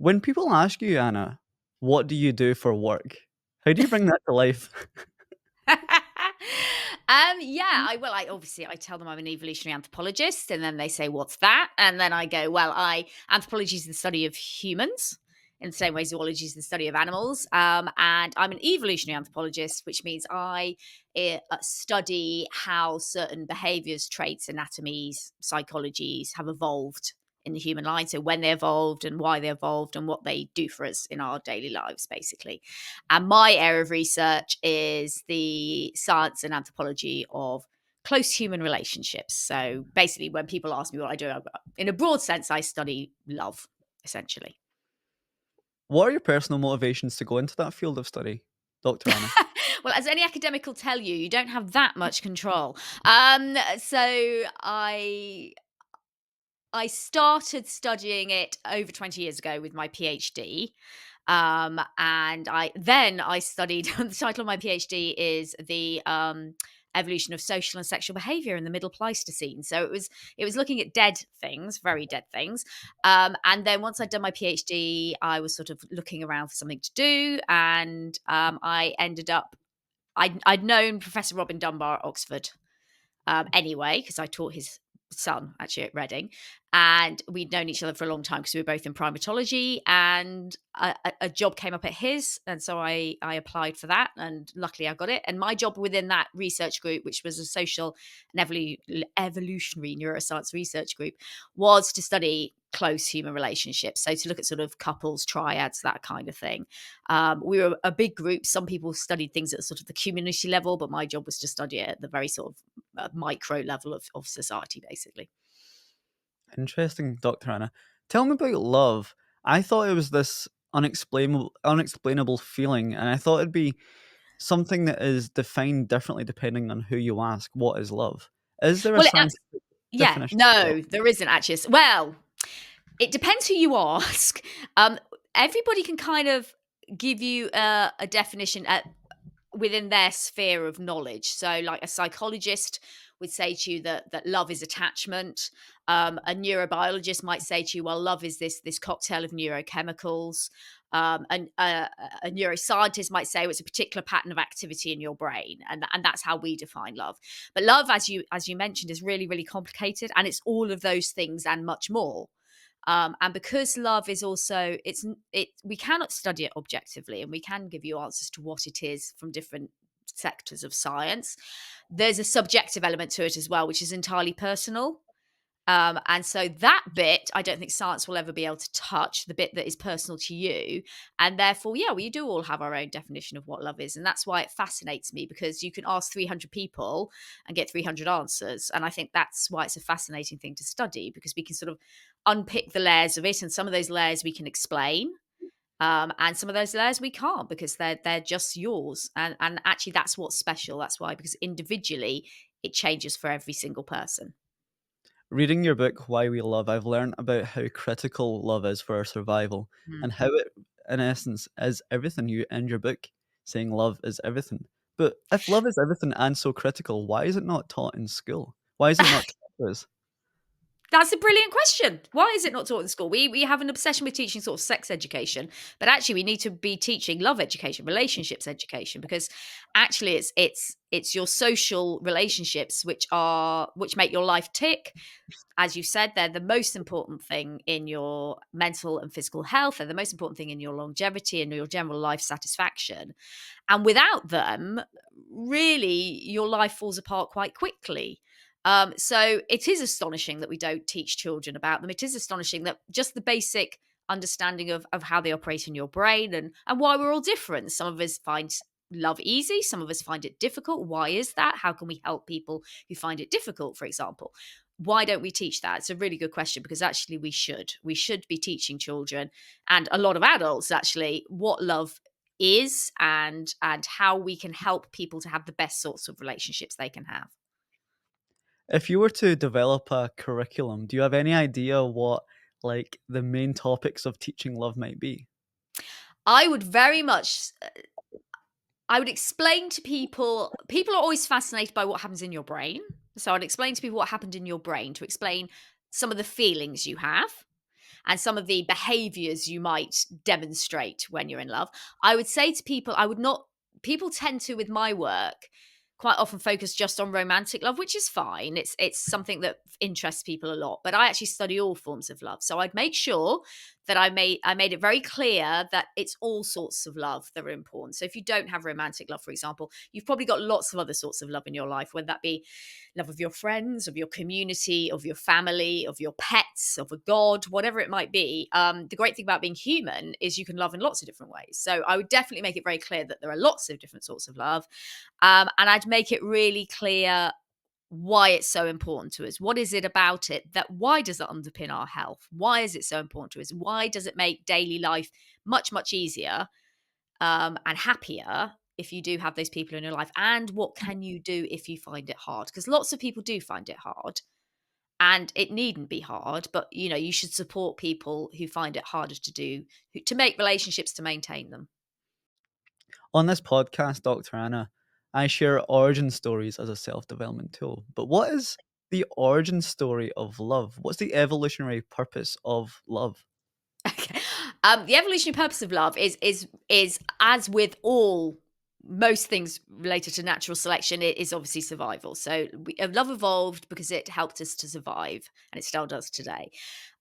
When people ask you, Anna, what do you do for work? How do you bring that to life? Yeah, I obviously I tell them I'm an evolutionary anthropologist, and then they say, "What's that?" And then I go, "Well, I anthropology is the study of humans, in the same way zoology is the study of animals, and I'm an evolutionary anthropologist, which means I study how certain behaviors, traits, anatomies, psychologies have evolved in the human line. So when they evolved and why they evolved and what they do for us in our daily lives, basically." And my area of research is the science and anthropology of close human relationships. So basically, when people ask me what I do, in a broad sense, I study love, essentially. What are your personal motivations to go into that field of study, Dr. Anna? Well, as any academic will tell you, you don't have that much control. So I started studying it over 20 years ago with my PhD. And I studied the title of my PhD is the evolution of social and sexual behavior in the middle Pleistocene. So it was looking at dead things, very dead things. And then once I'd done my PhD, I was sort of looking around for something to do, and I ended up I'd known Professor Robin Dunbar at Oxford anyway, because I taught his son actually at Reading, and we'd known each other for a long time because we were both in primatology. And a job came up at his, and so I applied for that, and luckily I got it. And my job within that research group, which was a social and evolutionary neuroscience research group, was to study close human relationships. So to look at sort of couples, triads, that kind of thing. We were a big group. Some people studied things at sort of the community level, but my job was to study it at the very sort of micro level of society, basically. Interesting, Dr. Anna. Tell me about love. I thought it was this unexplainable feeling, and I thought it'd be something that is defined differently depending on who you ask. What is love? Is there a Well, scientific yeah, definition of love? no, there isn't actually. Well, it depends who you ask. Um, Everybody can kind of give you a definition within their sphere of knowledge. So, like a psychologist would say to you that love is attachment. A neurobiologist might say to you, well, love is this cocktail of neurochemicals. And a neuroscientist might say, well, it's a particular pattern of activity in your brain, and that's how we define love. But love, as you mentioned, is really really complicated, and it's all of those things and much more. And because love is also we cannot study it objectively, and we can give you answers to what it is from different sectors of science. There's a subjective element to it as well, which is entirely personal. And so that bit, I don't think science will ever be able to touch, the bit that is personal to you. And therefore, yeah, we do all have our own definition of what love is. And that's why it fascinates me, because you can ask 300 people and get 300 answers. And I think that's why it's a fascinating thing to study, because we can sort of unpick the layers of it. And some of those layers we can explain. And some of those layers we can't, because they're just yours. And actually, that's what's special. That's why, because individually, it changes for every single person. Reading your book, Why We Love, I've learned about how critical love is for our survival Mm. and how it, in essence, is everything. You end your book saying love is everything. But if love is everything and so critical, why is it not taught in school? Why is it not taught to us? That's a brilliant question. Why is it not taught in school? We have an obsession with teaching sort of sex education, but actually we need to be teaching love education, relationships education, because actually it's your social relationships which make your life tick. As you said, they're the most important thing in your mental and physical health. They're the most important thing in your longevity and your general life satisfaction. And without them, really, your life falls apart quite quickly. So it is astonishing that we don't teach children about them. It is astonishing that just the basic understanding of how they operate in your brain, and why we're all different. Some of us find love easy, some of us find it difficult. Why is that? How can we help people who find it difficult, for example? Why don't we teach that? It's a really good question, because actually we should be teaching children, and a lot of adults actually, what love is, and how we can help people to have the best sorts of relationships they can have. If you were to develop a curriculum, do you have any idea what like the main topics of teaching love might be? I would very much I would explain to people are always fascinated by what happens in your brain. So I'd explain to people what happened in your brain, to explain some of the feelings you have. and some of the behaviors you might demonstrate when you're in love. I would say to people, I would not, people tend to, with my work, quite often focus just on romantic love, which is fine. It's something that interests people a lot. But I actually study all forms of love. So I'd make sure that I made it very clear that it's all sorts of love that are important. So if you don't have romantic love, for example, you've probably got lots of other sorts of love in your life, whether that be love of your friends, of your community, of your family, of your pets, of a god, whatever it might be. The great thing about being human is you can love in lots of different ways. So I would definitely make it very clear that there are lots of different sorts of love. And I'd make it really clear why it's so important to us. What is it about it that why does it underpin our health? Why is it so important to us? Why does it make daily life much, much easier and happier if you do have those people in your life? And what can you do if you find it hard? Because lots of people do find it hard. And it needn't be hard, but you should support people who find it harder to do, to make relationships, to maintain them. On this podcast, Dr. Anna, I share origin stories as a self development tool. But what is the origin story of love? What's the evolutionary purpose of love? Okay. The evolutionary purpose of love is as with all most things related to natural selection, it is obviously survival. So love evolved because it helped us to survive, and it still does today.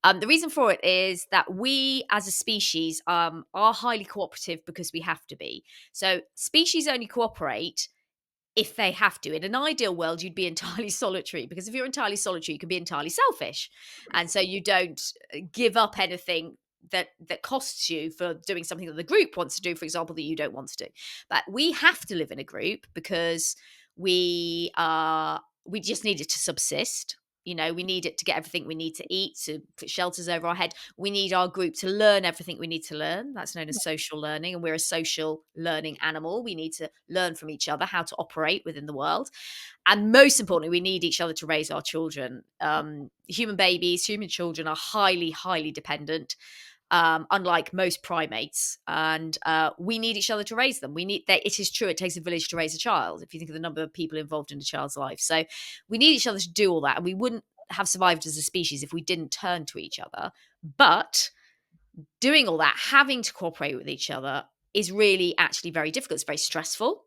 The reason for it is that we, as a species, are highly cooperative because we have to be. So species only cooperate if they have to. In an ideal world, you'd be entirely solitary, because if you're entirely solitary, you can be entirely selfish. And so you don't give up anything that costs you for doing something that the group wants to do, for example, that you don't want to do. But we have to live in a group because we just need it to subsist. We need it to get everything we need to eat, to put shelters over our head. We need our group to learn everything we need to learn. That's known as social learning. And we're a social learning animal. We need to learn from each other how to operate within the world. And most importantly, we need each other to raise our children. Human babies, human children are highly, highly dependent, unlike most primates, and we need each other to raise them. We need that. It is true, it takes a village to raise a child, if you think of the number of people involved in a child's life. So we need each other to do all that, and we wouldn't have survived as a species if we didn't turn to each other. But doing all that, having to cooperate with each other, is really actually very difficult. It's very stressful,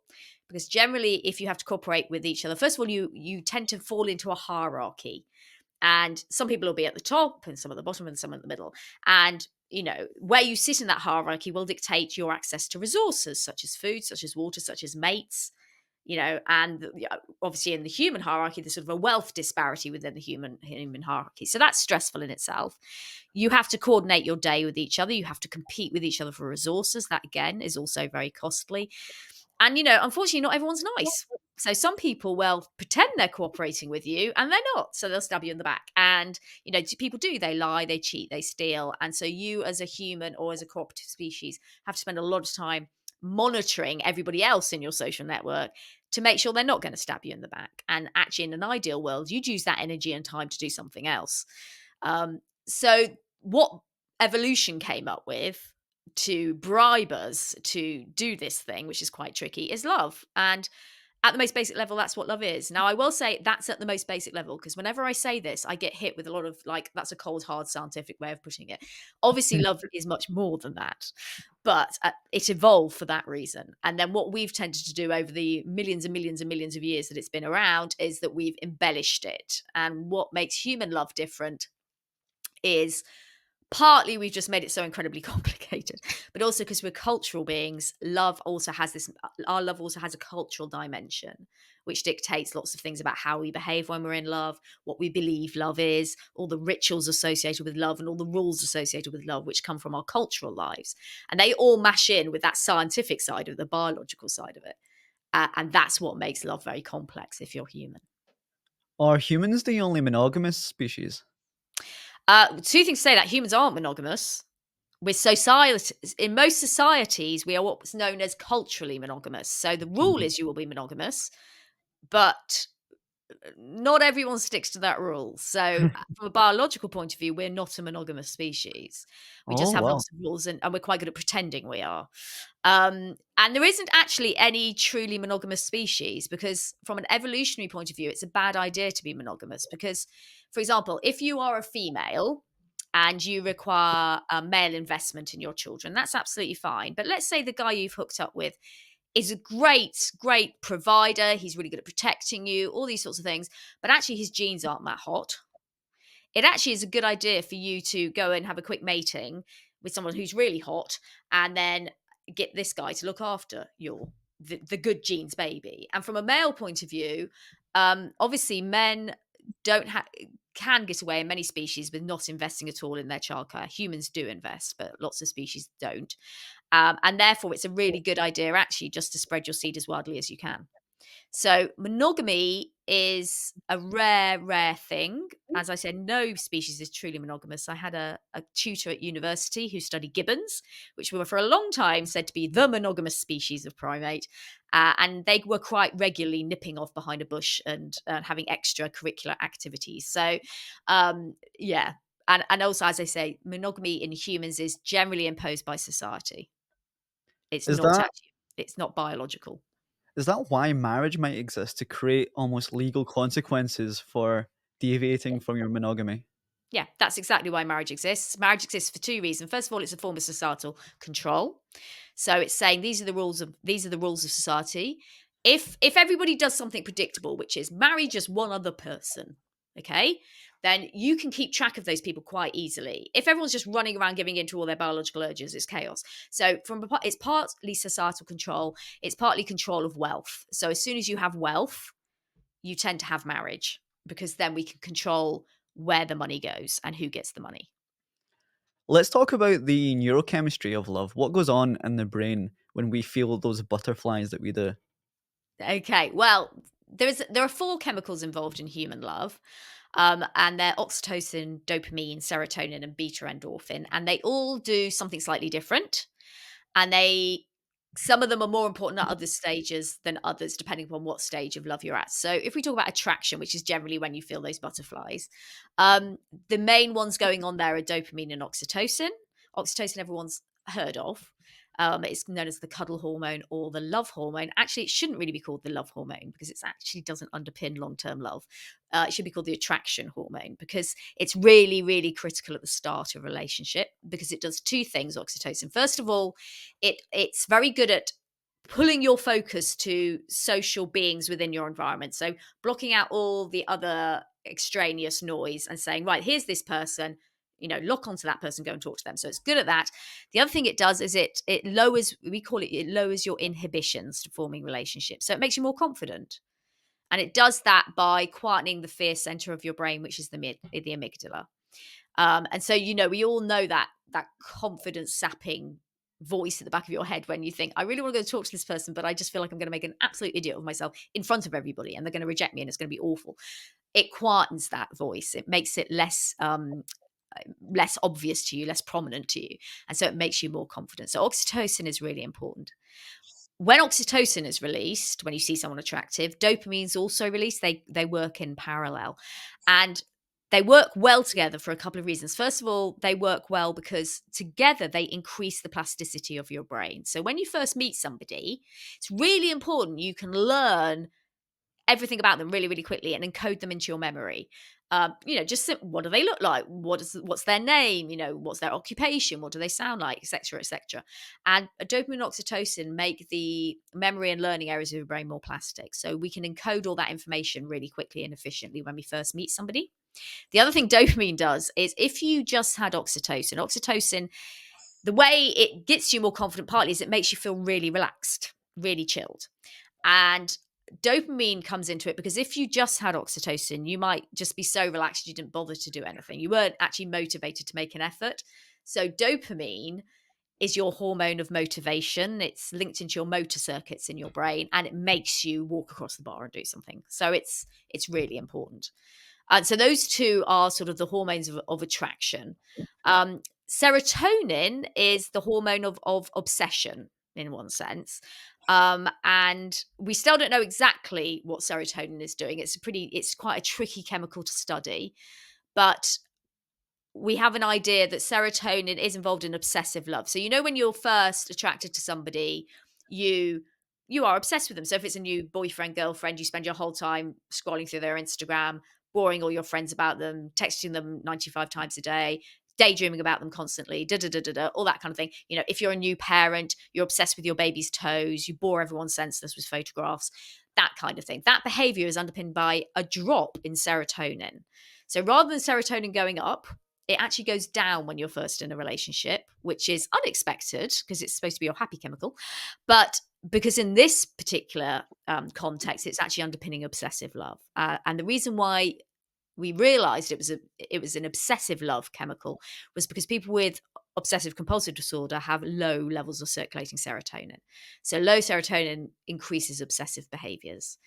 because generally, if you have to cooperate with each other, first of all, you tend to fall into a hierarchy. And some people will be at the top, and some at the bottom, and some in the middle. And where you sit in that hierarchy will dictate your access to resources, such as food, such as water, such as mates. And obviously in the human hierarchy, there's sort of a wealth disparity within the human hierarchy. So that's stressful in itself. You have to coordinate your day with each other. You have to compete with each other for resources. That again is also very costly. And unfortunately, not everyone's nice. So some people will pretend they're cooperating with you, and they're not. So they'll stab you in the back. And people do. They lie, they cheat, they steal. And so you, as a human or as a cooperative species, have to spend a lot of time monitoring everybody else in your social network to make sure they're not going to stab you in the back. And actually, in an ideal world, you'd use that energy and time to do something else. So what evolution came up with to bribe us to do this thing, which is quite tricky, is love. And at the most basic level, that's what love is. Now, I will say that's at the most basic level, because whenever I say this, I get hit with a lot of that's a cold, hard scientific way of putting it. Obviously, love is much more than that, but it evolved for that reason. And then what we've tended to do over the millions and millions and millions of years that it's been around is that we've embellished it. And what makes human love different is partly we've just made it so incredibly complicated, but also because we're cultural beings, our love also has a cultural dimension, which dictates lots of things about how we behave when we're in love, what we believe love is, all the rituals associated with love, and all the rules associated with love, which come from our cultural lives. And they all mash in with that scientific side of the biological side of it. And that's what makes love very complex if you're human. Are humans the only monogamous species? Two things to say: that humans aren't monogamous. With society, in most societies, we are what's known as culturally monogamous. So the rule Mhm. is you will be monogamous, but not everyone sticks to that rule. So from a biological point of view, we're not a monogamous species. We just Oh, have wow. lots of rules, and we're quite good at pretending we are. And there isn't actually any truly monogamous species, because from an evolutionary point of view, it's a bad idea to be monogamous. Because, for example, if you are a female and you require a male investment in your children, that's absolutely fine. But let's say the guy you've hooked up with is a great provider. He's really good at protecting you, all these sorts of things. But actually, his genes aren't that hot. It actually is a good idea for you to go and have a quick mating with someone who's really hot, and then get this guy to look after the good genes baby. And from a male point of view, obviously men don't have can get away in many species with not investing at all in their childcare. Humans do invest, but lots of species don't. And therefore, it's a really good idea actually just to spread your seed as widely as you can. So monogamy is a rare thing. As I said, no species is truly monogamous. I had a tutor at university who studied gibbons, which were for a long time said to be the monogamous species of primate. And they were quite regularly nipping off behind a bush and having extracurricular activities. So, yeah. And also, as I say, monogamy in humans is generally imposed by society. It's Is not that actually, it's not biological. is that why marriage might exist to create almost legal consequences for deviating from your monogamy? Yeah, that's exactly why marriage exists. Marriage exists for two reasons. First of all, it's a form of societal control. So it's saying these are the rules of society. If everybody does something predictable, which is marry just one other person, okay, then you can keep track of those people quite easily. If everyone's just running around giving in to all their biological urges, it's chaos. So it's partly societal control, it's partly control of wealth. So as soon as you have wealth, you tend to have marriage because then we can control where the money goes and who gets the money. Let's talk about the neurochemistry of love. What goes on in the brain when we feel those butterflies that we do? Okay, well, there are four chemicals involved in human love, and they're oxytocin, dopamine, serotonin, and beta endorphin, and they all do something slightly different. And they some of them are more important at other stages than others, depending upon what stage of love you're at. So, if we talk about attraction, which is generally when you feel those butterflies, um, the main ones going on there are dopamine and oxytocin. Oxytocin, everyone's heard of. It's known as the cuddle hormone or the love hormone. Actually, it shouldn't really be called the love hormone because it actually doesn't underpin long term love. It should be called the attraction hormone because it's really critical at the start of a relationship because it does two things, oxytocin. First of all, it's very good at pulling your focus to social beings within your environment. So blocking out all the other extraneous noise and saying, right, here's this person, lock onto that person, go and talk to them. So it's good at that. The other thing it does is it lowers, it lowers your inhibitions to forming relationships. So it makes you more confident. And it does that by quietening the fear center of your brain, which is the amygdala. And so, we all know that confidence sapping voice at the back of your head when you think, I really want to go talk to this person, but I just feel like I'm going to make an absolute idiot of myself in front of everybody and they're going to reject me and it's going to be awful. It quietens that voice. It makes it less obvious to you, less prominent to you. And so it makes you more confident. So oxytocin is really important. When oxytocin is released, when you see someone attractive, dopamine's also released. They work in parallel. And they work well together for a couple of reasons. First of all, they work well because together they increase the plasticity of your brain. So when you first meet somebody, it's really important you can learn everything about them really quickly and encode them into your memory. What do they look like? What's their name? What's their occupation? What do they sound like, etc., etc. And dopamine and oxytocin make the memory and learning areas of your brain more plastic, so we can encode all that information really quickly and efficiently when we first meet somebody. The other thing dopamine does is if you just had oxytocin, the way it gets you more confident partly is it makes you feel really relaxed, really chilled. And dopamine comes into it because if you just had oxytocin, you might just be so relaxed you didn't bother to do anything. You weren't actually motivated to make an effort. So dopamine is your hormone of motivation. It's linked into your motor circuits in your brain and it makes you walk across the bar and do something. So it's really important. And so those two are sort of the hormones of attraction. Serotonin is the hormone of obsession in one sense. And we still don't know exactly what serotonin is doing. It's quite a tricky chemical to study, but we have an idea that serotonin is involved in obsessive love. So when you're first attracted to somebody, you are obsessed with them. So if it's a new boyfriend, girlfriend, you spend your whole time scrolling through their Instagram, boring all your friends about them, texting them 95 times a day, daydreaming about them constantly, da da da da da, all that kind of thing. You know, if you're a new parent, you're obsessed with your baby's toes, you bore everyone senseless with photographs, that kind of thing. That behavior is underpinned by a drop in serotonin. So rather than serotonin going up, it actually goes down when you're first in a relationship, which is unexpected because it's supposed to be your happy chemical. But because in this particular context, it's actually underpinning obsessive love. And the reason why we realized it was an obsessive love chemical was because people with obsessive compulsive disorder have low levels of circulating serotonin. So low serotonin increases obsessive behaviors.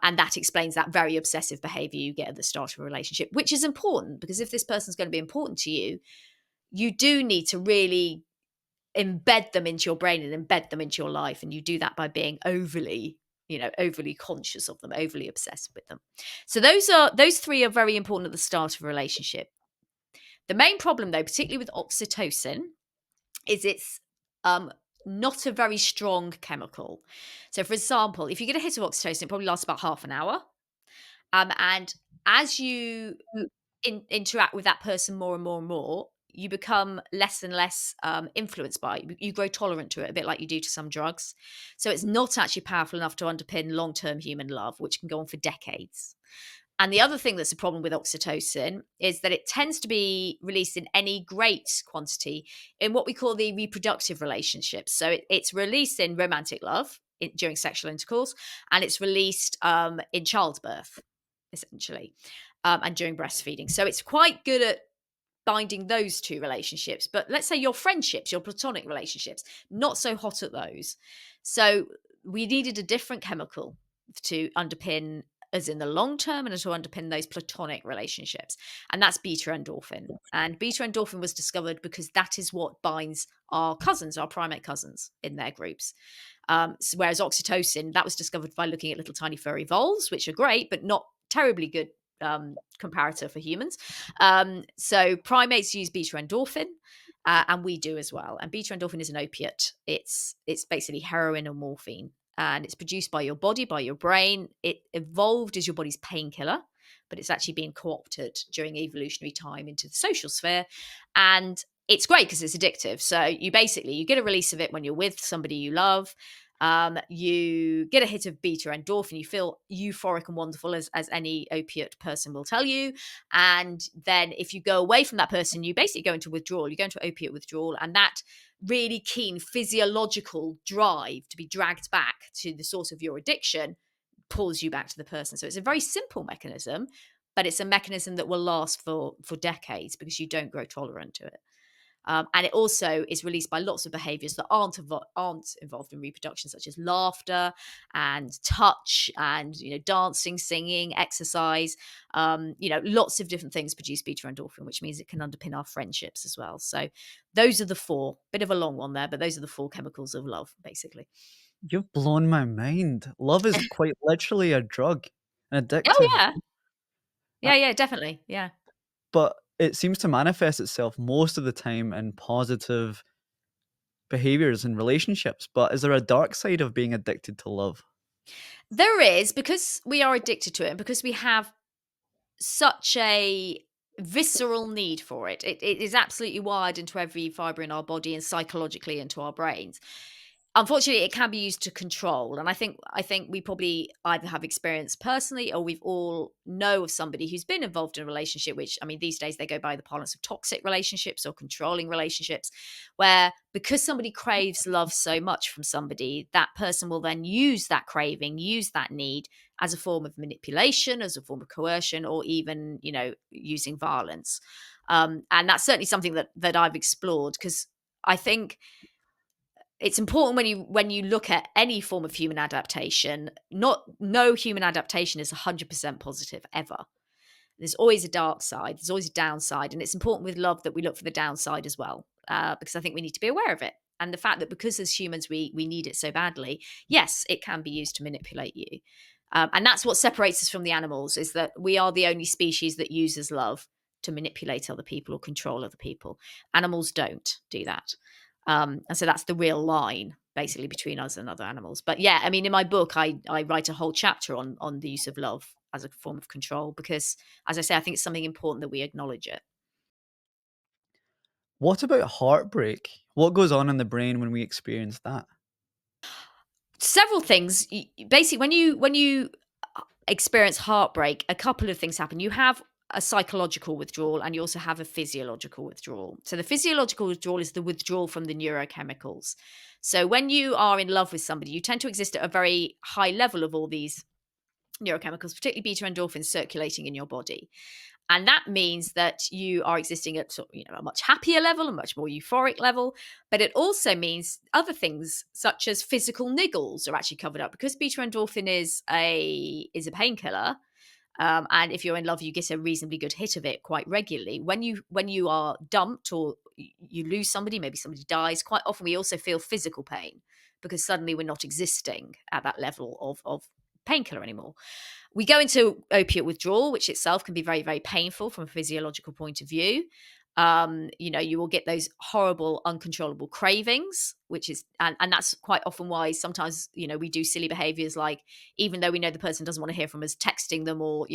And that explains that very obsessive behavior you get at the start of a relationship, which is important because if this person's going to be important to you, you do need to really embed them into your brain and embed them into your life. And you do that by being overly conscious of them, overly obsessed with them. So those three are very important at the start of a relationship. The main problem though, particularly with oxytocin, is it's not a very strong chemical. So for example, if you get a hit of oxytocin, it probably lasts about half an hour. And as you interact with that person more and more and more, you become less and less influenced by it. You grow tolerant to it, a bit like you do to some drugs. So it's not actually powerful enough to underpin long-term human love, which can go on for decades. And the other thing that's a problem with oxytocin is that it tends to be released in any great quantity in what we call the reproductive relationships. So it's released in romantic love during sexual intercourse, and it's released in childbirth, essentially, and during breastfeeding. So it's quite good at binding those two relationships. But let's say your friendships, your platonic relationships, not so hot at those. So we needed a different chemical to underpin as in the long term and to underpin those platonic relationships. And that's beta endorphin. And beta endorphin was discovered because that is what binds our cousins, our primate cousins in their groups. Whereas oxytocin, that was discovered by looking at little tiny furry voles, which are great, but not terribly good comparator for humans. So primates use beta endorphin, and we do as well. And beta endorphin is an opiate. It's basically heroin or morphine, and it's produced by your body, by your brain. It evolved as your body's painkiller, but it's actually being co-opted during evolutionary time into the social sphere. And it's great because it's addictive. So you get a release of it when you're with somebody you love. You get a hit of beta endorphin. You feel euphoric and wonderful, as any opiate person will tell you. And then if you go away from that person, you basically go into withdrawal. You go into opiate withdrawal, and that really keen physiological drive to be dragged back to the source of your addiction pulls you back to the person. So it's a very simple mechanism, but it's a mechanism that will last for decades because you don't grow tolerant to it. And it also is released by lots of behaviors that aren't involved in reproduction, such as laughter and touch and dancing, singing, exercise. Lots of different things produce beta endorphin, which means it can underpin our friendships as well. So those are the four. Bit of a long one there, but those are the four chemicals of love, basically. You've blown my mind. Love is quite literally a drug, an Oh addictive, yeah, uh, yeah, definitely, yeah. but it seems to manifest itself most of the time in positive behaviors and relationships. But is there a dark side of being addicted to love? There is, because we are addicted to it, and because we have such a visceral need for it. It is absolutely wired into every fiber in our body and psychologically into our brains. Unfortunately, it can be used to control, and I think we probably either have experience personally, or we've all know of somebody who's been involved in a relationship, which, I mean, these days they go by the parlance of toxic relationships or controlling relationships, where because somebody craves love so much from somebody, that person will then use that craving, use that need as a form of manipulation, as a form of coercion, or even using violence. And that's certainly something that I've explored, because I think it's important when you look at any form of human adaptation. No human adaptation is 100% positive ever. There's always a dark side. There's always a downside, and it's important with love that we look for the downside as well, because I think we need to be aware of it. And the fact that because as humans we need it so badly, yes, it can be used to manipulate you, and that's what separates us from the animals, is that we are the only species that uses love to manipulate other people or control other people. Animals don't do that. And so that's the real line basically between us and other animals. But yeah, I mean, in my book, I write a whole chapter on the use of love as a form of control, because, as I say, I think it's something important that we acknowledge it. What about heartbreak? What goes on in the brain when we experience that? Several things. Basically, when you experience heartbreak, a couple of things happen. You have a psychological withdrawal and you also have a physiological withdrawal. So the physiological withdrawal is the withdrawal from the neurochemicals. So when you are in love with somebody, you tend to exist at a very high level of all these neurochemicals, particularly beta endorphins circulating in your body. And that means that you are existing at a much happier level, a much more euphoric level. But it also means other things such as physical niggles are actually covered up because beta endorphin is a painkiller. And if you're in love, you get a reasonably good hit of it quite regularly. When you are dumped or you lose somebody, maybe somebody dies, quite often we also feel physical pain because suddenly we're not existing at that level of painkiller anymore. We go into opiate withdrawal, which itself can be very, very painful from a physiological point of view. You will get those horrible, uncontrollable cravings, which is, and that's quite often why sometimes, we do silly behaviors like, even though we know the person doesn't want to hear from us, texting them or,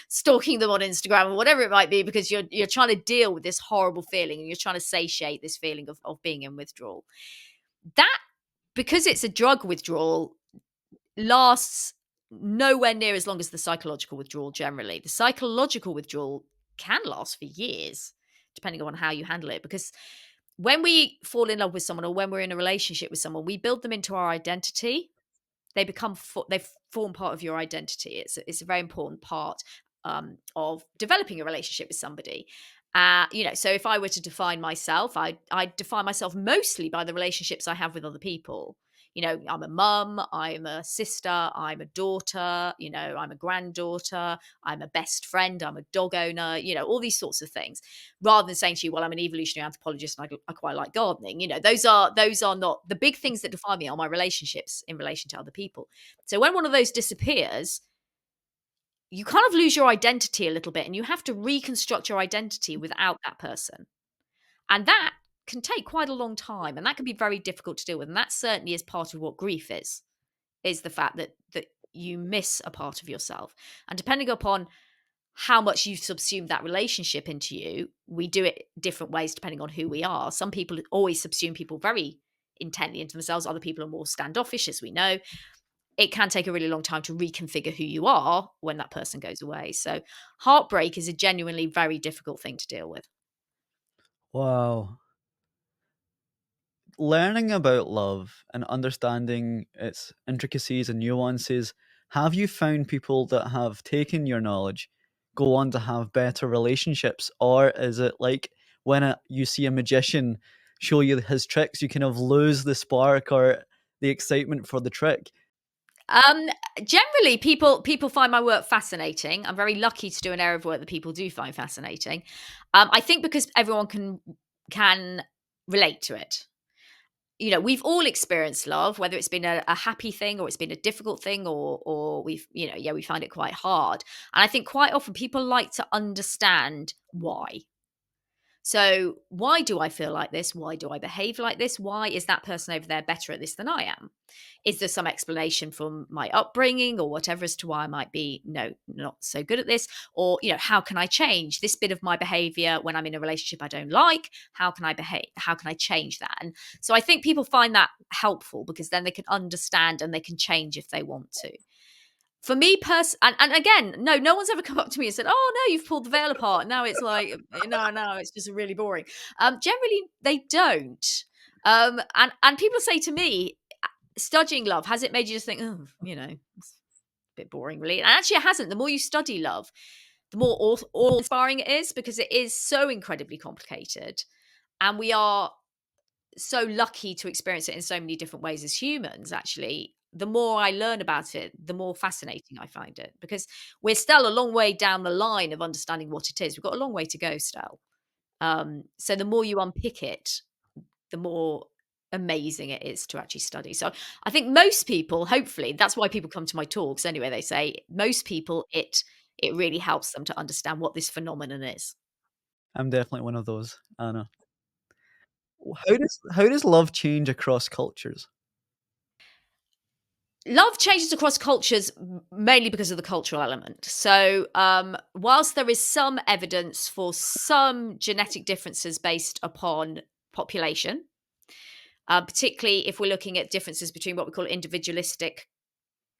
stalking them on Instagram or whatever it might be, because you're trying to deal with this horrible feeling and you're trying to satiate this feeling of being in withdrawal. That, because it's a drug withdrawal, lasts nowhere near as long as the psychological withdrawal generally. The psychological withdrawal can last for years, depending on how you handle it. Because when we fall in love with someone or when we're in a relationship with someone, we build them into our identity. They form part of your identity. It's a very important part of developing a relationship with somebody. So if I were to define myself, I define myself mostly by the relationships I have with other people. I'm a mum, I'm a sister, I'm a daughter, I'm a granddaughter, I'm a best friend, I'm a dog owner, all these sorts of things. Rather than saying to you, well, I'm an evolutionary anthropologist and I quite like gardening. Those are not the big things that define me, are my relationships in relation to other people. So when one of those disappears, you kind of lose your identity a little bit and you have to reconstruct your identity without that person. And that can take quite a long time and that can be very difficult to deal with. And that certainly is part of what grief is the fact that you miss a part of yourself. And depending upon how much you've subsumed that relationship into you, we do it different ways depending on who we are. Some people always subsume people very intently into themselves. Other people are more standoffish, as we know. It can take a really long time to reconfigure who you are when that person goes away. So heartbreak is a genuinely very difficult thing to deal with. Wow. Learning about love and understanding its intricacies and nuances, have you found people that have taken your knowledge go on to have better relationships? Or is it like when you see a magician show you his tricks, you kind of lose the spark or the excitement for the trick? Um, Generally, people find my work fascinating. I'm very lucky to do an area of work that people do find fascinating. I think because everyone can relate to it. We've all experienced love, whether it's been a happy thing or it's been a difficult thing, or we find it quite hard. And I think quite often people like to understand why. So, why do I feel like this? Why do I behave like this? Why is that person over there better at this than I am? Is there some explanation from my upbringing or whatever as to why I might be not so good at this? Or, how can I change this bit of my behavior when I'm in a relationship I don't like? How can I behave? How can I change that? And so I think people find that helpful because then they can understand and they can change if they want to. For me, and again, no one's ever come up to me and said, "Oh no, you've pulled the veil apart." Now it's like, no, it's just really boring. Generally, they don't. And people say to me, "Studying love, has it made you just think, oh, it's a bit boring, really?" And actually, it hasn't. The more you study love, the more awe-inspiring it is because it is so incredibly complicated, and we are so lucky to experience it in so many different ways as humans. Actually, the more I learn about it, the more fascinating I find it because we're still a long way down the line of understanding what it is. We've got a long way to go still. So the more you unpick it, the more amazing it is to actually study. So I think most people, hopefully, that's why people come to my talks anyway. They say most people, it really helps them to understand what this phenomenon is. I'm definitely one of those, Anna. How does love change across cultures? Love changes across cultures mainly because of the cultural element. So, whilst there is some evidence for some genetic differences based upon population, particularly if we're looking at differences between what we call individualistic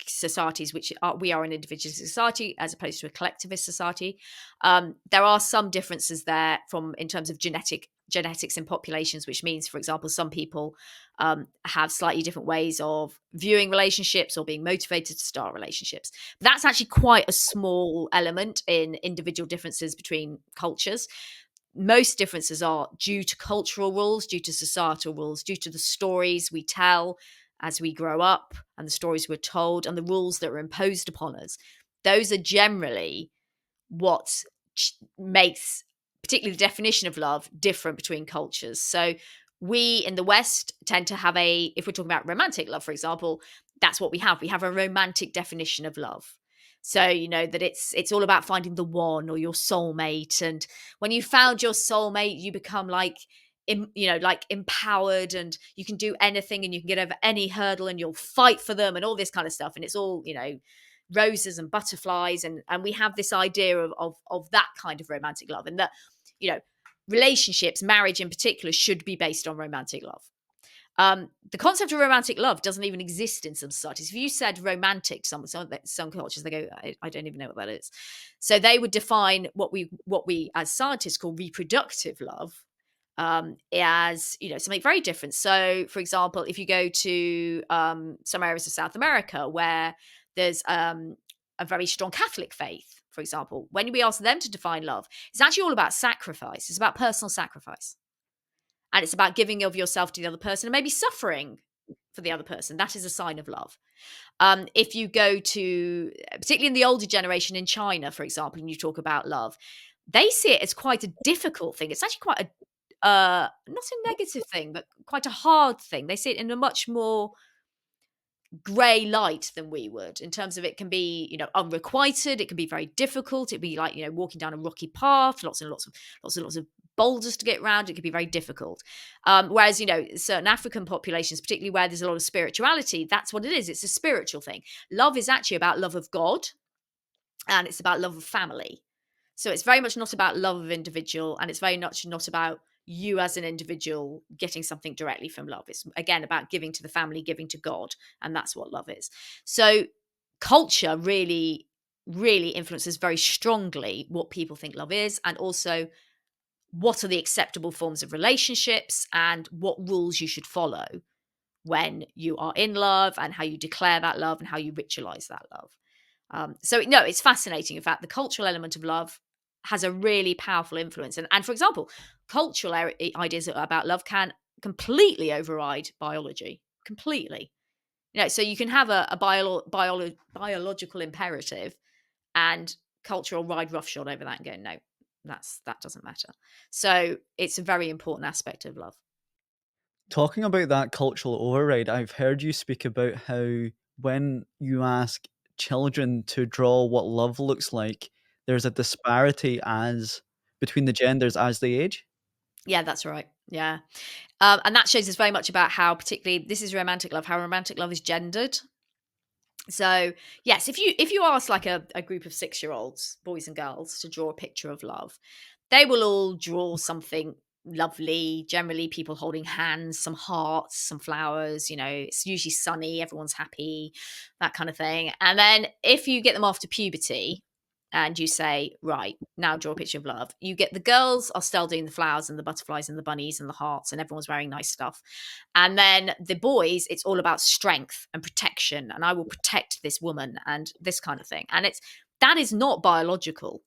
societies, which are, we are an individualist society as opposed to a collectivist society. There are some differences there from in terms of genetics in populations, which means, for example, some people have slightly different ways of viewing relationships or being motivated to start relationships. But that's actually quite a small element in individual differences between cultures. Most differences are due to cultural rules, due to societal rules, due to the stories we tell as we grow up and the stories we're told and the rules that are imposed upon us. Those are generally what makes, particularly the definition of love, different between cultures. So we in the West tend to have if we're talking about romantic love, for example, that's what we have. We have a romantic definition of love. So you know that it's all about finding the one or your soulmate, and when you found your soulmate, you become like like empowered, and you can do anything, and you can get over any hurdle, and you'll fight for them, and all this kind of stuff. And it's all roses and butterflies, and we have this idea of that kind of romantic love, and that you know relationships, marriage in particular, should be based on romantic love. The concept of romantic love doesn't even exist in some societies. If you said romantic, some cultures, they go, I don't even know what that is. So they would define what we as scientists call reproductive love, as something very different. So, for example, if you go to some areas of South America where there's a very strong Catholic faith, for example, when we ask them to define love, it's actually all about sacrifice. It's about personal sacrifice. And it's about giving of yourself to the other person and maybe suffering for the other person. That is a sign of love. If you go to, particularly in the older generation in China, for example, and you talk about love, they see it as quite a difficult thing. It's actually quite not a negative thing, but quite a hard thing. They see it in a much more grey light than we would, in terms of it can be unrequited, it can be very difficult, it'd be like walking down a rocky path, lots and lots of boulders to get around. It can be very difficult, whereas certain African populations, particularly where there's a lot of spirituality, that's what it is. It's a spiritual thing. Love is actually about love of God, and it's about love of family. So it's very much not about love of individual, and it's very much not about you as an individual getting something directly from love. It's again about giving to the family, giving to God, and that's what love is. So culture really, really influences very strongly what people think love is, and also what are the acceptable forms of relationships and what rules you should follow when you are in love, and how you declare that love and how you ritualize that love. So no, it's fascinating. In fact, the cultural element of love has a really powerful influence. And for example, cultural ideas about love can completely override biology. Completely. So you can have a biological imperative, and culture will ride roughshod over that and go, no, that doesn't matter. So it's a very important aspect of love. Talking about that cultural override, I've heard you speak about how when you ask children to draw what love looks like, there's a disparity as between the genders as they age. Yeah, that's right. Yeah. And that shows us very much about how, particularly, this is romantic love, how romantic love is gendered. So yes, if you ask like a group of 6-year-olds, boys and girls, to draw a picture of love, they will all draw something lovely, generally people holding hands, some hearts, some flowers, it's usually sunny, everyone's happy, that kind of thing. And then if you get them after puberty and you say, right, now draw a picture of love, you get the girls are still doing the flowers and the butterflies and the bunnies and the hearts, and everyone's wearing nice stuff. And then the boys, it's all about strength and protection, and I will protect this woman and this kind of thing. And that is not biological.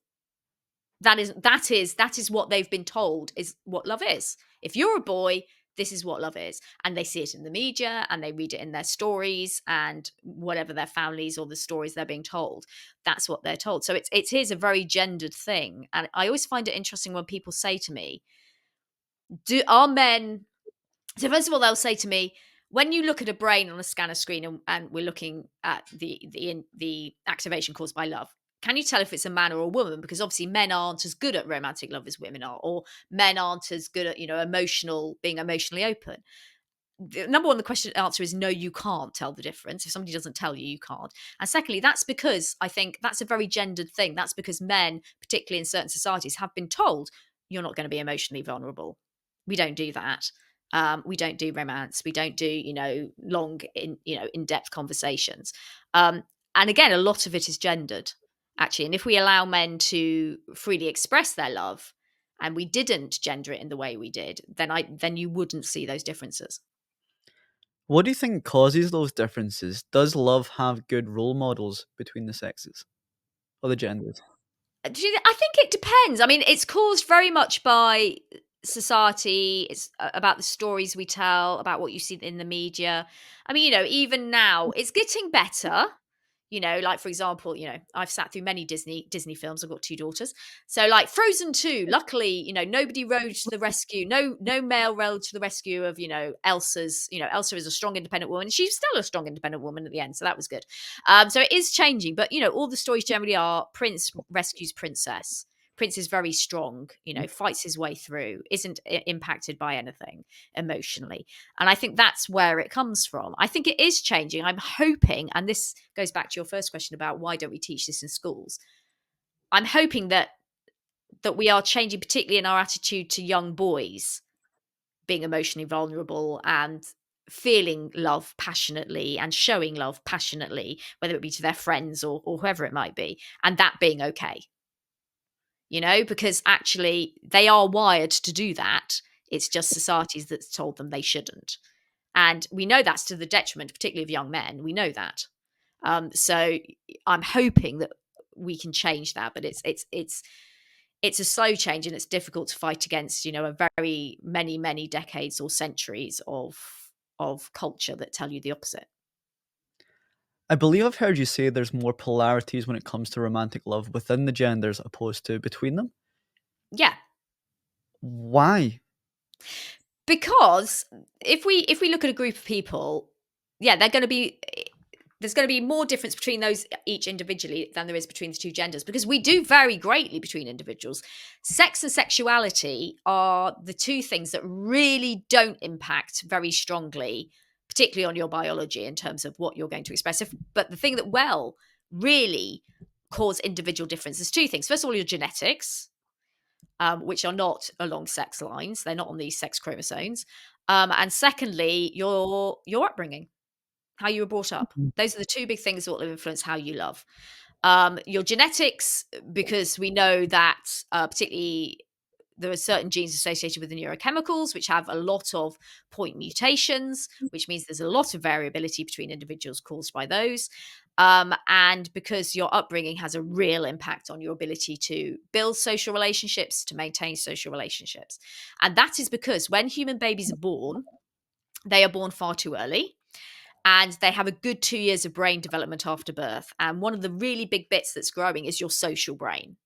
That is what they've been told is what love is. If you're a boy, this is what love is. And they see it in the media, and they read it in their stories, and whatever their families or the stories they're being told, that's what they're told. So it is a very gendered thing. And I always find it interesting when people say to me, are men, so first of all, they'll say to me, when you look at a brain on a scanner screen, and we're looking at the activation caused by love, can you tell if it's a man or a woman? Because obviously men aren't as good at romantic love as women are, or men aren't as good at being emotionally open. number one, the question answer is no, you can't tell the difference. If somebody doesn't tell you, you can't. And secondly, that's because I think that's a very gendered thing. That's because men, particularly in certain societies, have been told you're not going to be emotionally vulnerable. We don't do that. We don't do romance. We don't do, long, in-depth conversations. And again, a lot of it is gendered, actually. And if we allow men to freely express their love, and we didn't gender it in the way we did, then you wouldn't see those differences. What do you think causes those differences? Does love have good role models between the sexes or the genders? I think it depends. I mean, it's caused very much by society. It's about the stories we tell, about what you see in the media. I mean, even now, it's getting better. Like for example, I've sat through many Disney films. I've got two daughters, so like Frozen 2. Luckily, nobody rode to the rescue. No male rode to the rescue of Elsa's. Elsa is a strong, independent woman. She's still a strong, independent woman at the end, so that was good. So it is changing, but all the stories generally are prince rescues princess. Prince is very strong, fights his way through, isn't impacted by anything emotionally. And I think that's where it comes from. I think it is changing. I'm hoping, and this goes back to your first question about why don't we teach this in schools? I'm hoping that we are changing, particularly in our attitude to young boys being emotionally vulnerable and feeling love passionately and showing love passionately, whether it be to their friends or whoever it might be, and that being okay. Because actually they are wired to do that. It's just societies that's told them they shouldn't. And we know that's to the detriment, particularly of young men. We know that. So I'm hoping that we can change that, but it's a slow change, and it's difficult to fight against, a very many decades or centuries of culture that tell you the opposite. I believe I've heard you say there's more polarities when it comes to romantic love within the genders opposed to between them. Yeah, Why? because if we look at a group of people, yeah, there's going to be more difference between those each individually than there is between the two genders, because we do vary greatly between individuals. Sex and sexuality are the two things that really don't impact very strongly, particularly on your biology in terms of what you're going to express. But the thing that really cause individual difference is two things. First of all, your genetics, which are not along sex lines; they're not on these sex chromosomes. And secondly, your upbringing, how you were brought up. Those are the two big things that will influence how you love. Your genetics, because we know that particularly there are certain genes associated with the neurochemicals, which have a lot of point mutations, which means there's a lot of variability between individuals caused by those. And because your upbringing has a real impact on your ability to build social relationships, to maintain social relationships. And that is because when human babies are born, they are born far too early, and they have a good 2 years of brain development after birth. And one of the really big bits that's growing is your social brain.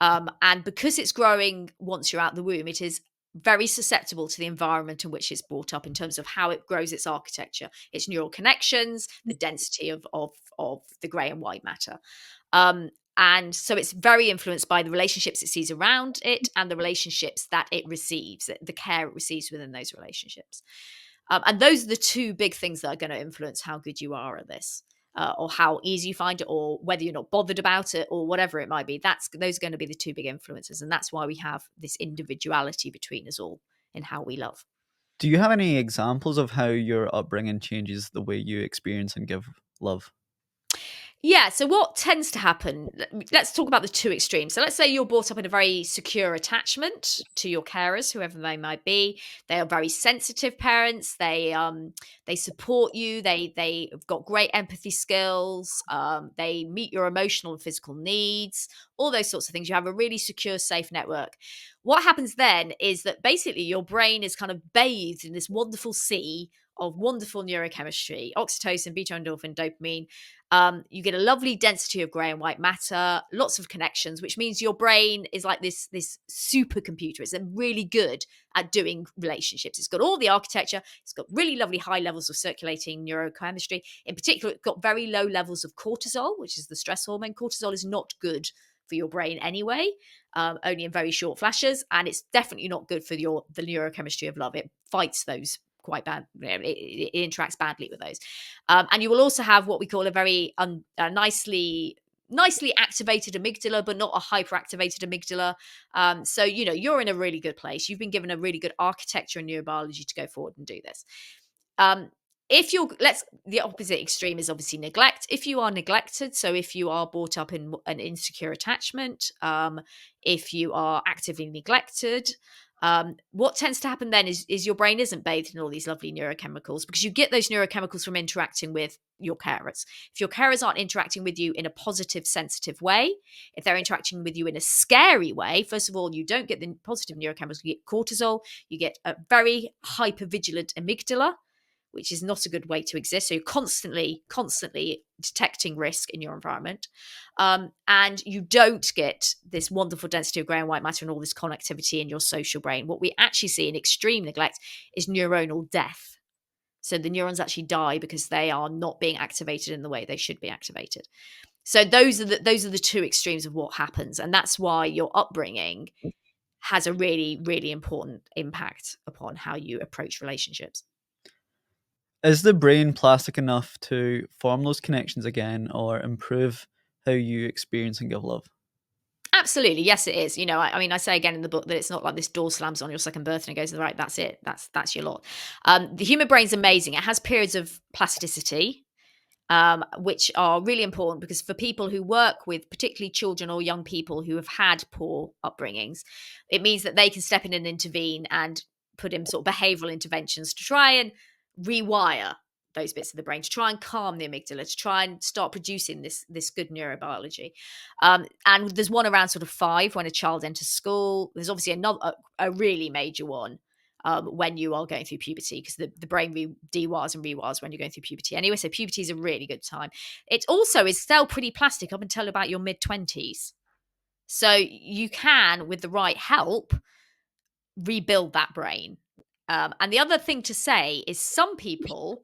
And because it's growing once you're out the womb, it is very susceptible to the environment in which it's brought up in terms of how it grows its architecture, its neural connections, the density of the grey and white matter. And so it's very influenced by the relationships it sees around it and the relationships that it receives, the care it receives within those relationships. And those are the two big things that are going to influence how good you are at this, or how easy you find it, or whether you're not bothered about it, or whatever it might be. Those are going to be the two big influences, and that's why we have this individuality between us all in how we love. Do you have any examples of how your upbringing changes the way you experience and give love? Yeah, so what tends to happen, let's talk about the two extremes. So let's say you're brought up in a very secure attachment to your carers, whoever they might be. They are very sensitive parents. They support you. They've got great empathy skills. They meet your emotional and physical needs, all those sorts of things. You have a really secure, safe network. What happens then is that basically your brain is kind of bathed in this wonderful sea of wonderful neurochemistry, oxytocin, beta endorphin, dopamine. You get a lovely density of grey and white matter, lots of connections, which means your brain is like this supercomputer. It's really good at doing relationships. It's got all the architecture. It's got really lovely high levels of circulating neurochemistry. In particular, it's got very low levels of cortisol, which is the stress hormone. Cortisol is not good for your brain anyway, only in very short flashes, and it's definitely not good for the neurochemistry of love. It fights those quite bad. It interacts badly with those. And you will also have what we call a very nicely activated amygdala, but not a hyperactivated amygdala. So, you're in a really good place. You've been given a really good architecture and neurobiology to go forward and do this. Um, if you're the opposite extreme is obviously neglect. If you are neglected, so if you are brought up in an insecure attachment, if you are actively neglected, what tends to happen then is your brain isn't bathed in all these lovely neurochemicals, because you get those neurochemicals from interacting with your carers. If your carers aren't interacting with you in a positive, sensitive way, if they're interacting with you in a scary way, first of all, you don't get the positive neurochemicals. You get cortisol, you get a very hypervigilant amygdala, which is not a good way to exist. So you're constantly detecting risk in your environment. And you don't get this wonderful density of grey and white matter and all this connectivity in your social brain. What we actually see in extreme neglect is neuronal death. So the neurons actually die because they are not being activated in the way they should be activated. So those are the two extremes of what happens. And that's why your upbringing has a really, really important impact upon how you approach relationships. Is the brain plastic enough to form those connections again or improve how you experience and give love? Absolutely, yes, it is. I mean, I say again in the book that it's not like this door slams on your second birthday and goes, right, that's it, that's your lot. The human brain's amazing. It has periods of plasticity, which are really important, because for people who work with particularly children or young people who have had poor upbringings, it means that they can step in and intervene and put in sort of behavioral interventions to try and rewire those bits of the brain, to try and calm the amygdala, to try and start producing this good neurobiology. And there's one around sort of 5 when a child enters school. There's obviously another a really major one when you are going through puberty, because the brain dewires and rewires when you're going through puberty anyway. So puberty is a really good time. It also is still pretty plastic up until about your mid-20s. So you can, with the right help, rebuild that brain. And the other thing to say is some people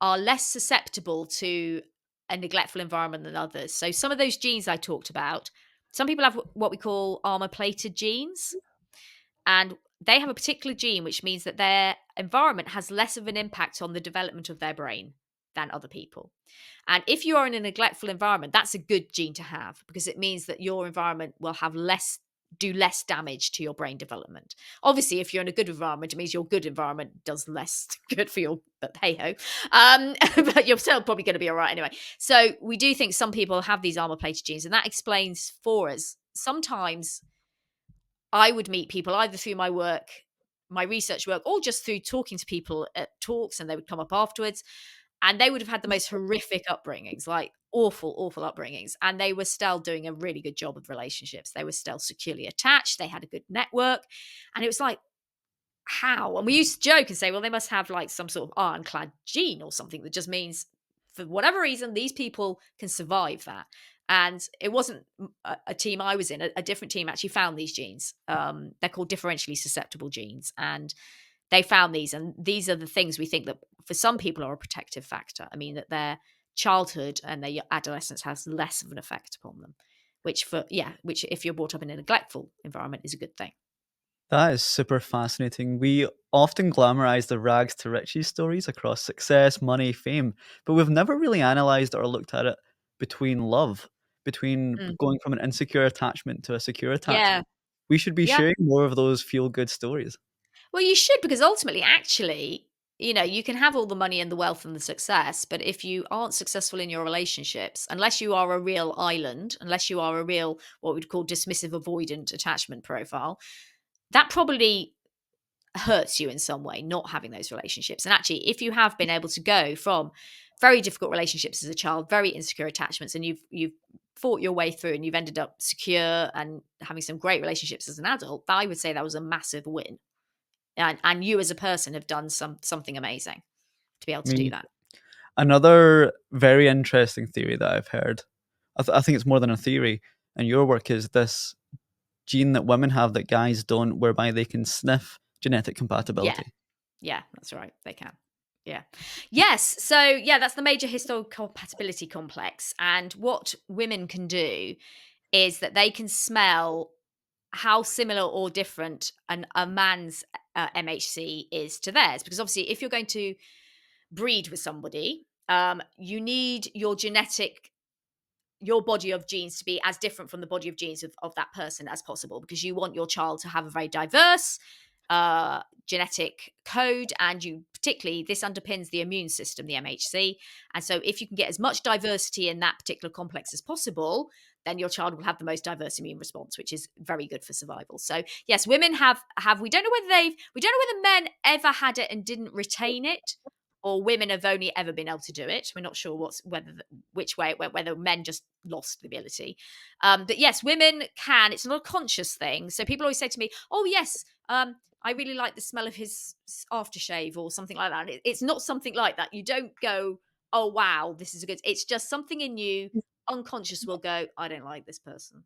are less susceptible to a neglectful environment than others. So some of those genes I talked about, some people have what we call armor plated genes. And they have a particular gene which means that their environment has less of an impact on the development of their brain than other people. And if you are in a neglectful environment, that's a good gene to have, because it means that your environment will have do less damage to your brain development. Obviously, if you're in a good environment, it means your good environment does less good for your, but hey ho. But you're still probably going to be all right anyway. So we do think some people have these armor plated genes, and that explains for us sometimes I would meet people either through my work, my research work, or just through talking to people at talks, and they would come up afterwards, and they would have had the most horrific upbringings, like awful, awful upbringings. And they were still doing a really good job of relationships. They were still securely attached. They had a good network. And it was like, how? And we used to joke and say, well, they must have like some sort of ironclad gene or something that just means, for whatever reason, these people can survive that. And it wasn't a team I was in. A different team actually found these genes. They're called differentially susceptible genes. And they found these. And these are the things we think that for some people are a protective factor. I mean, that their childhood and their adolescence has less of an effect upon them, which if you're brought up in a neglectful environment is a good thing. That is super fascinating. We often glamorize the rags to riches stories across success, money, fame, but we've never really analyzed or looked at it between love, between Mm. going from an insecure attachment to a secure Yeah. attachment. We should be Yeah. sharing more of those feel good stories. Well, you should, because ultimately, actually, you can have all the money and the wealth and the success, but if you aren't successful in your relationships, unless you are a real island, unless you are a real, what we'd call dismissive avoidant attachment profile, that probably hurts you in some way, not having those relationships. And actually, if you have been able to go from very difficult relationships as a child, very insecure attachments, and you've fought your way through and you've ended up secure and having some great relationships as an adult, I would say that was a massive win. And you as a person have done something amazing to be able to do Me, that. another very interesting theory that I've heard, I think it's more than a theory, in your work is this gene that women have that guys don't, whereby they can sniff genetic Yeah. compatibility. Yeah, that's right. They can. Yeah. Yes. So, yeah, that's the major histocompatibility complex. And what women can do is that they can smell how similar or different a man's MHC is to theirs. Because obviously, if you're going to breed with somebody, you need your body of genes to be as different from the body of genes of that person as possible, because you want your child to have a very diverse genetic code, and you particularly, this underpins the immune system, the MHC. And so if you can get as much diversity in that particular complex as possible, then your child will have the most diverse immune response, which is very good for survival. So yes, women have we don't know whether men ever had it and didn't retain it, or women have only ever been able to do it. We're not sure which way it went, whether men just lost the ability. But yes, women can. It's not a conscious thing. So people always say to me, "Oh yes, I really like the smell of his aftershave," or something like that. It's not something like that. You don't go, "Oh wow, this is a good." It's just something in you, unconscious, will go, "I don't like this person."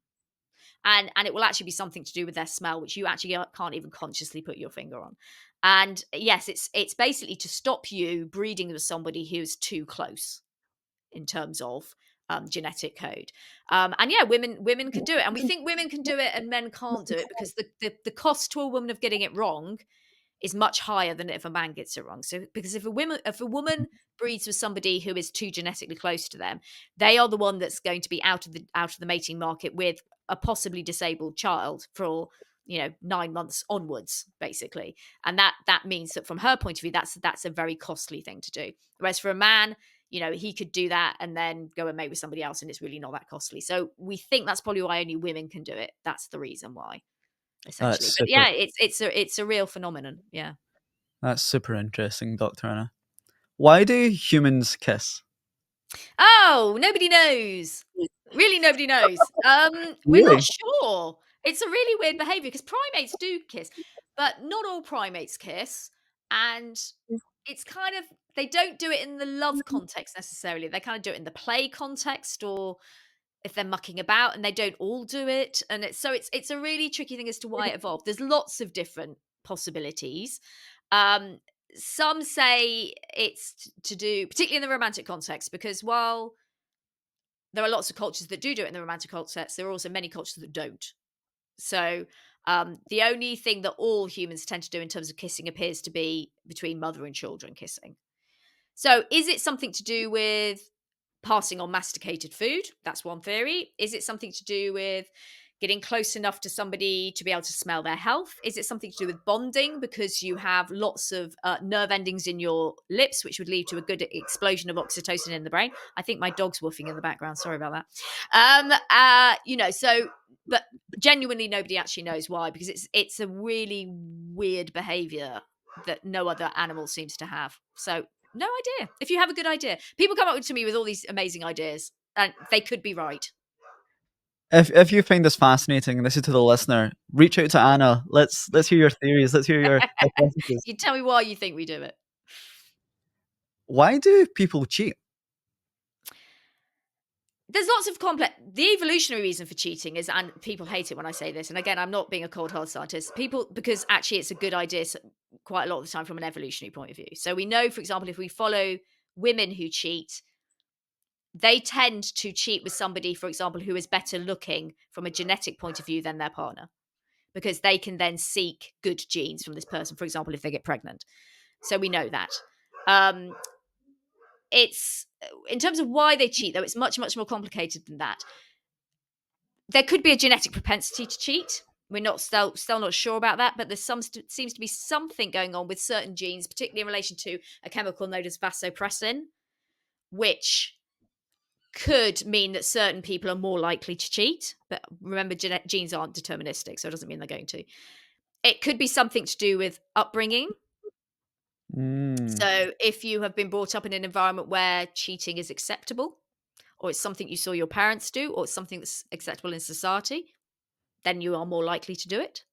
And it will actually be something to do with their smell, which you actually can't even consciously put your finger on. And yes, it's basically to stop you breeding with somebody who's too close in terms of genetic code. And yeah, women can do it, and we think women can do it and men can't do it, because the cost to a woman of getting it wrong is much higher than if a man gets it wrong. So because if a woman breeds with somebody who is too genetically close to them, they are the one that's going to be out of the mating market with a possibly disabled child for 9 months onwards, basically. And that means that from her point of view, that's a very costly thing to do. Whereas for a man, he could do that and then go and mate with somebody else, and it's really not that costly. So we think that's probably why only women can do it. That's the reason why, That's essentially. But super. yeah, it's a real phenomenon. Yeah. That's super interesting, Dr. Anna. Why do humans kiss? Oh, nobody knows. Really, nobody knows. We're not Really? sure. It's a really weird behavior, because primates do kiss, but not all primates kiss. And it's kind of, they don't do it in the love context necessarily. They kind of do it in the play context, or if they're mucking about, and they don't all do it. And it's a really tricky thing as to why it evolved. There's lots of different possibilities. Um, some say it's to do, particularly in the romantic context, because while there are lots of cultures that do it in the romantic context, there are also many cultures that don't. So the only thing that all humans tend to do in terms of kissing appears to be between mother and children kissing. So is it something to do with passing on masticated food? That's one theory. Is it something to do with getting close enough to somebody to be able to smell their health? Is it something to do with bonding, because you have lots of nerve endings in your lips, which would lead to a good explosion of oxytocin in the brain? I think my dog's woofing in the background. Sorry about that. But genuinely, nobody actually knows why, because it's a really weird behavior that no other animal seems to have. So no idea. If you have a good idea, people come up to me with all these amazing ideas, and they could be right. If you find this fascinating, this is to the listener, reach out to Anna. Let's hear your theories. Let's hear your hypothesis. You tell me why you think we do it. Why do people cheat? There's lots of complex. The evolutionary reason for cheating is, and people hate it when I say this, and again, I'm not being a cold hard scientist. Because actually, it's a good idea quite a lot of the time from an evolutionary point of view. So we know, for example, if we follow women who cheat, they tend to cheat with somebody, for example, who is better looking from a genetic point of view than their partner, because they can then seek good genes from this person, for example, if they get pregnant. So we know that. It's in terms of why they cheat, though, it's much, much more complicated than that. There could be a genetic propensity to cheat. We're not still not sure about that, but there's seems to be something going on with certain genes, particularly in relation to a chemical known as vasopressin, which could mean that certain people are more likely to cheat. But remember, genes aren't deterministic, so it doesn't mean they're going to. It could be something to do with upbringing. Mm. So if you have been brought up in an environment where cheating is acceptable, or it's something you saw your parents do, or it's something that's acceptable in society, then you are more likely to do it.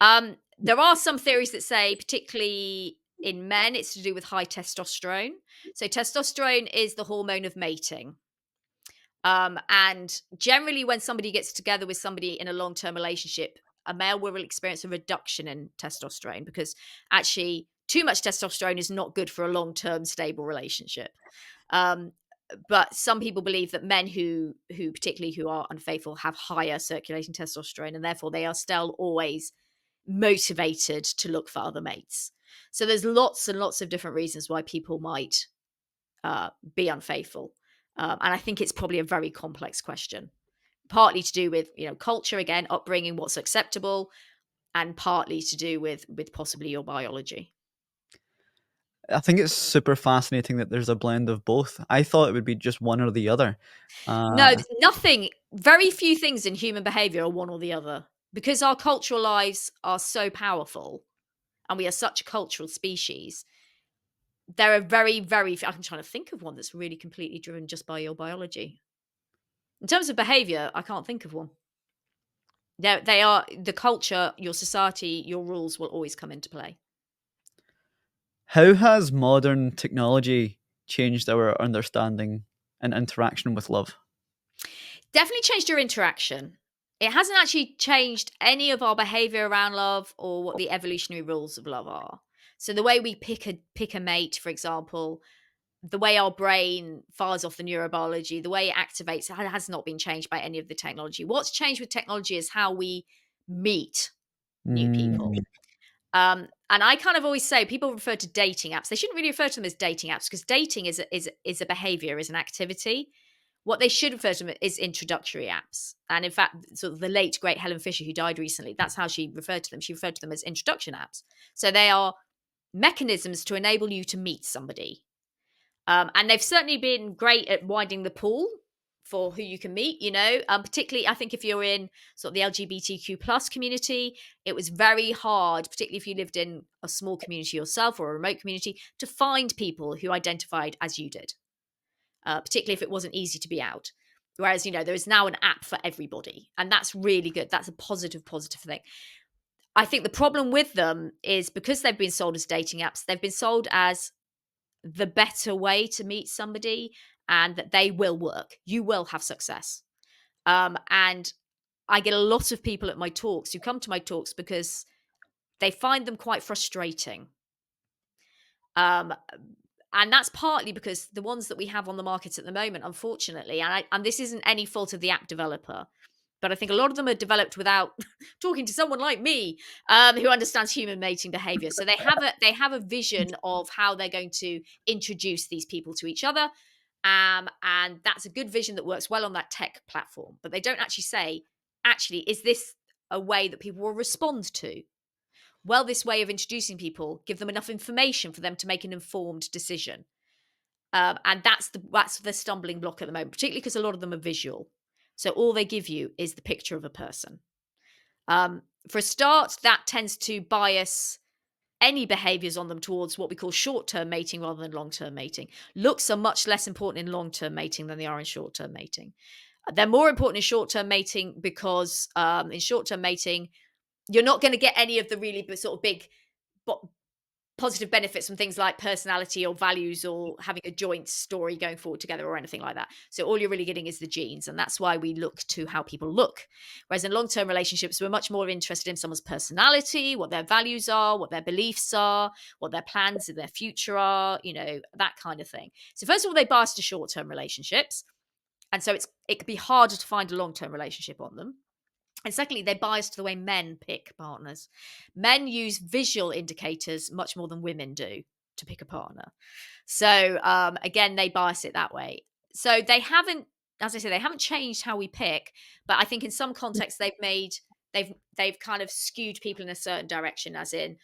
There are some theories that say, particularly in men, it's to do with high testosterone. So testosterone is the hormone of mating. And generally, when somebody gets together with somebody in a long-term relationship, a male will experience a reduction in testosterone, because actually too much testosterone is not good for a long-term stable relationship. But some people believe that men who particularly who are unfaithful have higher circulating testosterone, and therefore they are still always motivated to look for other mates. So there's lots and lots of different reasons why people might be unfaithful. And I think it's probably a very complex question, partly to do with, culture, again, upbringing, what's acceptable, and partly to do with possibly your biology. I think it's super fascinating that there's a blend of both. I thought it would be just one or the other. No, Uh, there's nothing, very few things in human behavior are one or the other, because our cultural lives are so powerful and we are such a cultural species. There are very, very few. I'm trying to think of one that's really completely driven just by your biology. In terms of behavior, I can't think of one. They are the culture, your society, your rules will always come into play. how has modern technology changed our understanding and interaction with love? Definitely changed your interaction. It hasn't actually changed any of our behavior around love or what the evolutionary rules of love are. So the way we pick a mate, for example, the way our brain fires off the neurobiology, the way it activates, it has not been changed by any of the technology. What's changed with technology is how we meet new people. Mm, And I kind of always say people refer to dating apps. They shouldn't really refer to them as dating apps because dating is a behavior, is an activity. What they should refer to them is introductory apps. And in fact, sort of the late great Helen Fisher, who died recently, that's how she referred to them. She referred to them as introduction apps. So they are mechanisms to enable you to meet somebody. And they've certainly been great at widening the pool for who you can meet, particularly I think if you're in sort of the LGBTQ plus community, it was very hard, particularly if you lived in a small community yourself or a remote community, to find people who identified as you did, particularly if it wasn't easy to be out. Whereas, there is now an app for everybody, and that's really good. That's a positive thing. I think the problem with them is because they've been sold as dating apps, they've been sold as the better way to meet somebody and that they will work. You will have success. And I get a lot of people at my talks who come to my talks because they find them quite frustrating. Um, and that's partly because the ones that we have on the market at the moment, unfortunately, and this isn't any fault of the app developer, but I think a lot of them are developed without talking to someone like me, who understands human mating behavior. So they have a vision of how they're going to introduce these people to each other, and that's a good vision that works well on that tech platform. But they don't actually say, actually, is this a way that people will respond to? Well, this way of introducing people give them enough information for them to make an informed decision. And that's the stumbling block at the moment, particularly because a lot of them are visual. So all they give you is the picture of a person. For a start, that tends to bias any behaviors on them towards what we call short-term mating rather than long-term mating. Looks are much less important in long-term mating than they are in short-term mating. They're more important in short-term mating because in short-term mating, you're not going to get any of the really sort of big positive benefits from things like personality or values or having a joint story going forward together or anything like that. So all you're really getting is the genes, and that's why we look to how people look. Whereas in long-term relationships, we're much more interested in someone's personality, what their values are, what their beliefs are, what their plans in their future are, that kind of thing. So first of all, they bias to short-term relationships, and so it could be harder to find a long-term relationship on them. And secondly, they're biased to the way men pick partners. Men use visual indicators much more than women do to pick a partner. So again, they bias it that way. So they haven't, as I say, they haven't changed how we pick, but I think in some contexts they've kind of skewed people in a certain direction, as in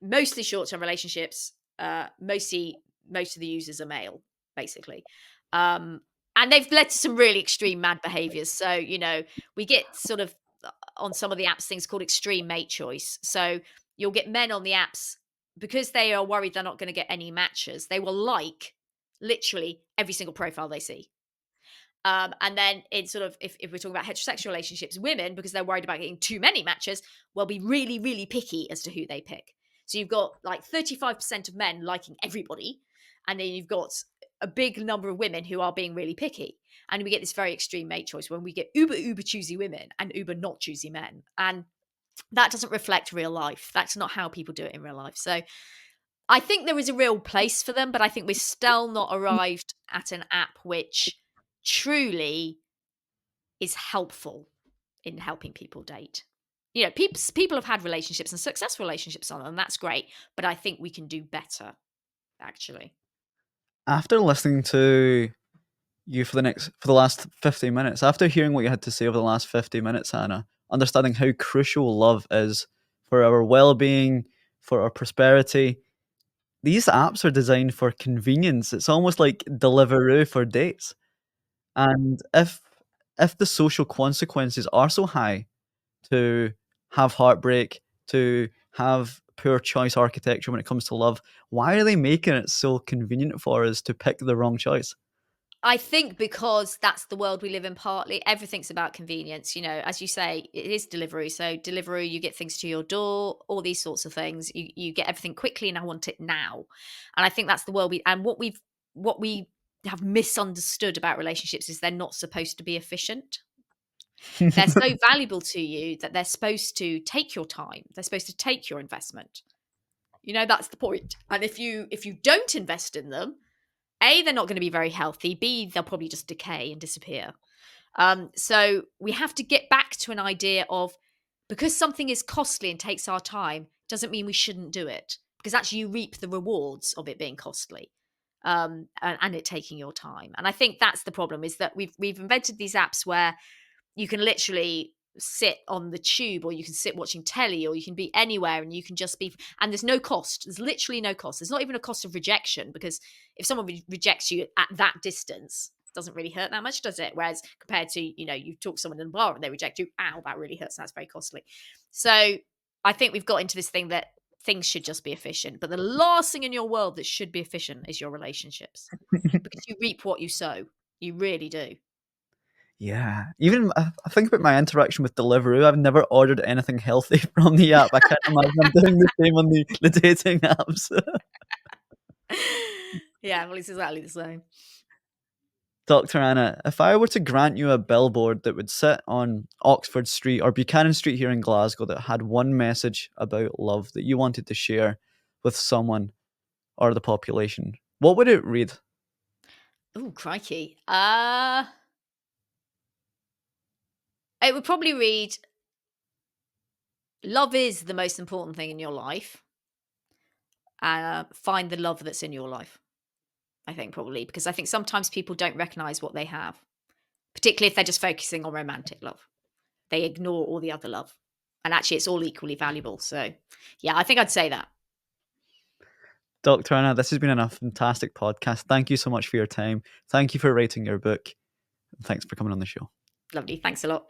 mostly short-term relationships, most of the users are male, basically. And they've led to some really extreme mad behaviors. So, we get sort of on some of the apps things called extreme mate choice. So you'll get men on the apps because they are worried they're not going to get any matches. They will like literally every single profile they see. And then in sort of, if we're talking about heterosexual relationships, women, because they're worried about getting too many matches, will be really, really picky as to who they pick. So you've got like 35% of men liking everybody, and then you've got a big number of women who are being really picky. And we get this very extreme mate choice when we get uber choosy women and uber not choosy men. And that doesn't reflect real life. That's not how people do it in real life. So I think there is a real place for them, but I think we're still not arrived at an app which truly is helpful in helping people date. You know, people have had relationships and successful relationships on them. That's great, but I think we can do better, actually. After listening to you for the last 50 minutes, after hearing what you had to say over the last 50 minutes, Hannah, understanding how crucial love is for our well-being, for our prosperity, these apps are designed for convenience. It's almost like Deliveroo for dates. And if the social consequences are so high to have heartbreak, to have poor choice architecture when it comes to love, why are they making it so convenient for us to pick the wrong choice? I think because that's the world we live in partly. Everything's about convenience, you know, as you say, it is delivery. So delivery, you get things to your door, all these sorts of things. You get everything quickly and I want it now. And I think that's the world what we have misunderstood about relationships is they're not supposed to be efficient. They're so valuable to you that they're supposed to take your time. They're supposed to take your investment. You know, that's the point. And if you don't invest in them, A, they're not going to be very healthy. B, they'll probably just decay and disappear. So we have to get back to an idea of because something is costly and takes our time, doesn't mean we shouldn't do it. Because actually, you reap the rewards of it being costly and it taking your time. And I think that's the problem: is that we've invented these apps where you can literally sit on the tube or you can sit watching telly or you can be anywhere and you can just be and there's no cost, there's literally no cost, there's not even a cost of rejection because if someone rejects you at that distance it doesn't really hurt that much, does it? Whereas compared to, you know, you talk to someone in the bar and they reject you, ow, that really hurts, that's very costly. So I think we've got into this thing that things should just be efficient, but the last thing in your world that should be efficient is your relationships because you reap what you sow, you really do. Yeah. Even I think about my interaction with Deliveroo. I've never ordered anything healthy from the app. I can't imagine I'm doing the same on the dating apps. Yeah, well, it's exactly the same. Dr. Anna, if I were to grant you a billboard that would sit on Oxford Street or Buchanan Street here in Glasgow that had one message about love that you wanted to share with someone or the population, what would it read? Oh, crikey. It would probably read, "Love is the most important thing in your life. Find the love that's in your life." I think probably because I think sometimes people don't recognize what they have, particularly if they're just focusing on romantic love. They ignore all the other love, and actually, it's all equally valuable. So, yeah, I think I'd say that. Dr. Anna, this has been a fantastic podcast. Thank you so much for your time. Thank you for writing your book. Thanks for coming on the show. Lovely. Thanks a lot.